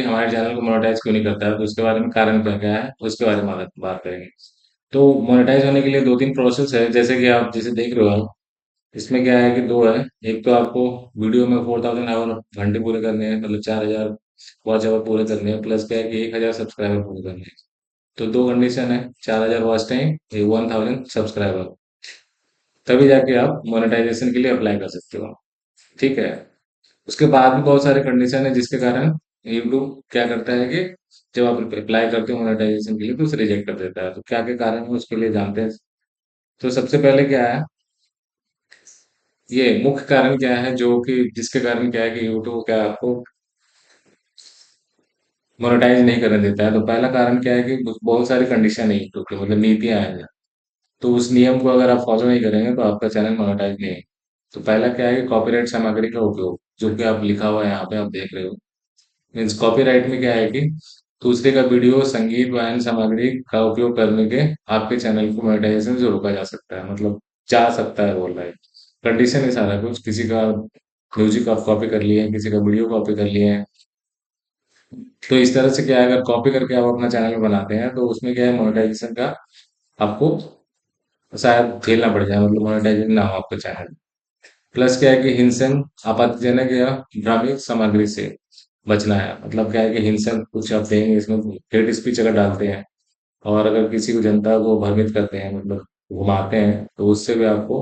हमारे चैनल को मोनेटाइज क्यों नहीं करता है, तो उसके बारे में कारण क्या क्या है उसके बारे में बात करेंगे। तो मोनेटाइज होने के लिए दो तीन प्रोसेस है, जैसे कि आप जैसे देख रहे हो आप, इसमें क्या है कि दो है। एक तो आपको वीडियो में 4000 आवर घंटे पूरे करने हैं, मतलब 4000 वॉच आवर पूरे करने हैं, प्लस क्या है कि 1000 सब्सक्राइबर पूरे करने हैं। तो दो कंडीशन है, 4000 वॉच टाइम, 1000 सब्सक्राइबर, तभी जाके आप मोनेटाइजेशन के लिए अप्लाई कर सकते हो। ठीक है। उसके बाद भी बहुत सारे कंडीशन है जिसके कारण यूट्यूब क्या करता है कि जब आप अप्लाई करते हो मोनेटाइजेशन के लिए तो उसे रिजेक्ट कर देता है। तो क्या क्या कारण है उसके लिए जानते हैं। तो सबसे पहले क्या है, ये मुख्य कारण क्या है जो कि जिसके कारण क्या है कि यूट्यूब क्या आपको मोनेटाइज नहीं करने देता है। तो पहला कारण क्या है कि बहुत सारी कंडीशन है यूट्यूब की, मतलब नीतियां हैं। तो उस नियम को अगर आप फॉलो नहीं करेंगे तो आपका चैनल मोनेटाइज नहीं है। तो पहला क्या है कि कॉपीराइट सामग्री का उपयोग, जो कि आप लिखा हुआ है यहाँ पे आप देख रहे हो। मीन्स कॉपीराइट में क्या है कि दूसरे का वीडियो, संगीत, वायन सामग्री का उपयोग करने के आपके चैनल को मोनेटाइजेशन से रोका जा सकता है, मतलब जा सकता है बोल रहा है। कंडीशन है सारा कुछ, किसी का म्यूजिक आप कॉपी कर लिए हैं, किसी का वीडियो कॉपी कर लिए हैं। तो इस तरह से क्या है, अगर कॉपी करके आप अपना चैनल बनाते हैं तो उसमें क्या है मोनेटाइजेशन का आपको शायद झेलना पड़ जाए, मतलब मोनेटाइजेशन ना हो आपका चैनल। प्लस क्या है कि हिंसक, आपत्तिजनक या भ्रामक सामग्री से बचना है। मतलब क्या है कि हिंसक कुछ आप देंगे इसमें, हेट स्पीच अगर डालते हैं और अगर किसी को, जनता को भ्रमित करते हैं, मतलब घुमाते हैं, तो उससे भी आपको।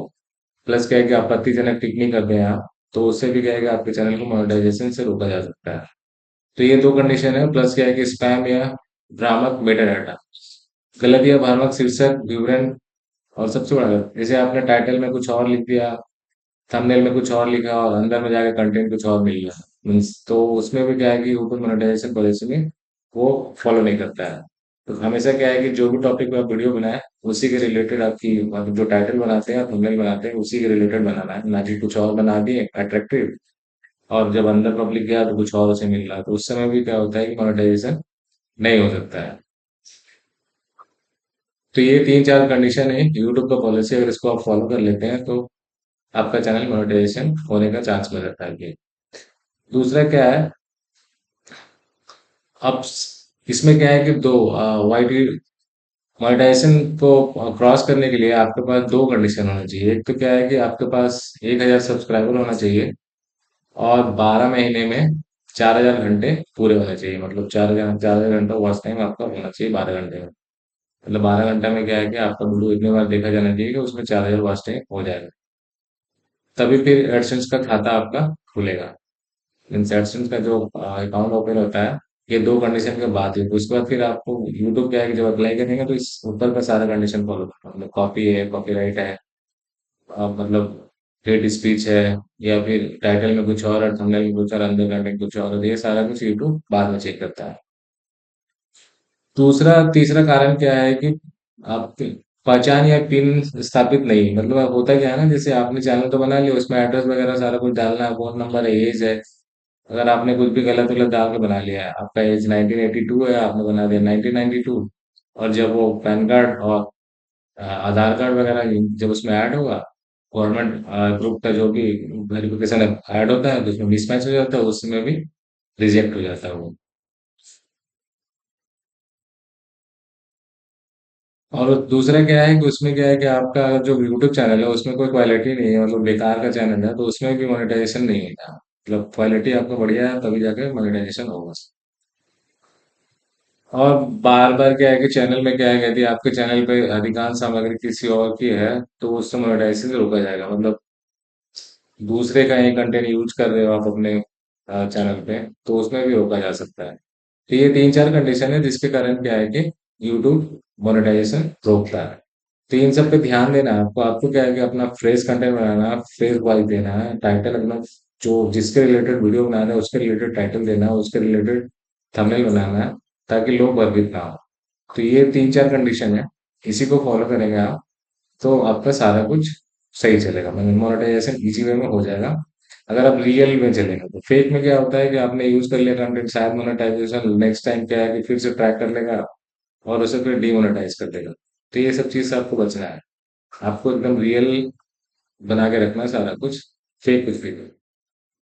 प्लस क्या है कि आपत्तिजनक टिप्पणी करते हैं आप, तो उससे भी क्या है कि आपके चैनल को मोनेटाइजेशन से रोका जा सकता है। तो ये दो कंडीशन है। प्लस क्या है कि स्पैम या भ्रामक मेटा डाटा, गलत या भ्रामक शीर्षक, विवरण, और सबसे बड़ा जैसे आपने टाइटल में कुछ और लिख दिया, थंबनेल में कुछ और लिखा और अंदर में जाके कंटेंट कुछ और मिल गया, मीन्स तो उसमें भी क्या है कि ऊपर मोनेटाइजेशन पॉलिसी में वो फॉलो नहीं करता है। तो हमेशा क्या है कि जो भी टॉपिक पे आप वीडियो बनाए उसी के रिलेटेड आपकी, मतलब जो टाइटल बनाते हैं, थंबनेल बनाते हैं, उसी के रिलेटेड बनाना है, ना कि कुछ और बना दिए अट्रैक्टिव और जब अंदर पब्लिक गया तो कुछ और उसे मिल रहा है, तो उस समय भी क्या होता है कि मोनेटाइजेशन नहीं हो सकता है। तो ये तीन चार कंडीशन है यूट्यूब का पॉलिसी, अगर इसको आप फॉलो कर लेते हैं तो आपका चैनल मोनेटाइजेशन होने का चांस मिल जाता है ये। दूसरा क्या है, अब इसमें क्या है कि दो वाइट मोनेटाइजेशन को क्रॉस करने के लिए आपके पास दो कंडीशन होना चाहिए। एक तो क्या है कि आपके पास 1000 सब्सक्राइबर होना चाहिए और 12 महीने में 4000 घंटे पूरे होने चाहिए, मतलब 4000 घंटा वॉच टाइम आपका होना चाहिए 12 घंटे में। मतलब 12 घंटा में क्या है कि आपका वीडियो इतनी बार देखा जाना चाहिए कि उसमें 4000 वॉच टाइम हो जाएगा, तभी फिर एडसेंस का खाता आपका खुलेगा। मीन्स एडसेंस का जो अकाउंट ओपन होता है, ये दो कंडीशन के बाद है। तो उसके बाद फिर आपको यूट्यूब क्या है कि जब अप्लाई करेंगे तो इस ऊपर का सारा कंडीशन फॉलो करना, मतलब कॉपी है, कॉपीराइट है, मतलब हेट स्पीच है, या फिर टाइटल में कुछ और थंबनेल में कुछ और अंदर कंटेंट कुछ और, ये सारा कुछ यूट्यूब बाद में चेक करता है। दूसरा तीसरा कारण क्या है कि आपकी पहचान या पिन स्थापित नहीं, मतलब अब होता क्या है ना, जैसे आपने चैनल तो बना लिया, उसमें एड्रेस वगैरह सारा कुछ डालना है, फोन नंबर है, एज है। अगर आपने कुछ भी गलत गलत डाल के बना लिया है, आपका एज 1982 है, आपने बना दिया 1992, और जब वो पैन कार्ड और आधार कार्ड वगैरह जब उसमें ऐड होगा, गवर्नमेंट ग्रुप का जो भी वेरिफिकेशन ऐड होता है, तो उसमें मिसमैच हो जाता है, उसमें भी रिजेक्ट हो जाता है वो। और दूसरा क्या है कि उसमें क्या है कि आपका जो यूट्यूब चैनल है उसमें कोई क्वालिटी नहीं है, मतलब बेकार का चैनल है, तो उसमें भी मोनेटाइजेशन नहीं होगा। मतलब क्वालिटी आपका बढ़िया है तभी जाके मोनेटाइजेशन होगा। और बार बार क्या है कि चैनल में क्या है कि यदि आपके चैनल पे अधिकांश सामग्री किसी और की है तो उससे मोनेटाइजेशन से रोका जाएगा। मतलब दूसरे का ही कंटेंट यूज कर रहे हो आप अपने चैनल पे, तो उसमें भी रोका जा सकता है। तो ये तीन चार कंडीशन है जिसके कारण क्या है कि यूट्यूब मोनेटाइजेशन रोकता है। तो इन सब पे ध्यान देना है आपको। आपको क्या है कि अपना फ्रेश कंटेंट बनाना है, फ्रेश वॉइस देना है, टाइटल अपना जो जिसके रिलेटेड वीडियो बनाना है उसके रिलेटेड टाइटल देना है, उसके रिलेटेड थंबनेल बनाना है, ताकि लोग भयभीत ना हो। तो ये तीन चार कंडीशन है, इसी को फॉलो करेंगे आप तो आपका सारा कुछ सही चलेगा, मतलब मोनेटाइजेशन इजी वे में हो जाएगा। अगर आप रियल में चलेंगे, तो फेक में क्या होता है कि आपने यूज कर लिया कंटेंट, शायद मोनेटाइजेशन नेक्स्ट टाइम क्या है कि फिर से ट्रैक कर लेगा और उसे फिर डीमोनेटाइज कर देगा। तो ये सब चीज से आपको बचना है। आपको एकदम रियल बना के रखना है सारा कुछ, फेक कुछ भी नहीं।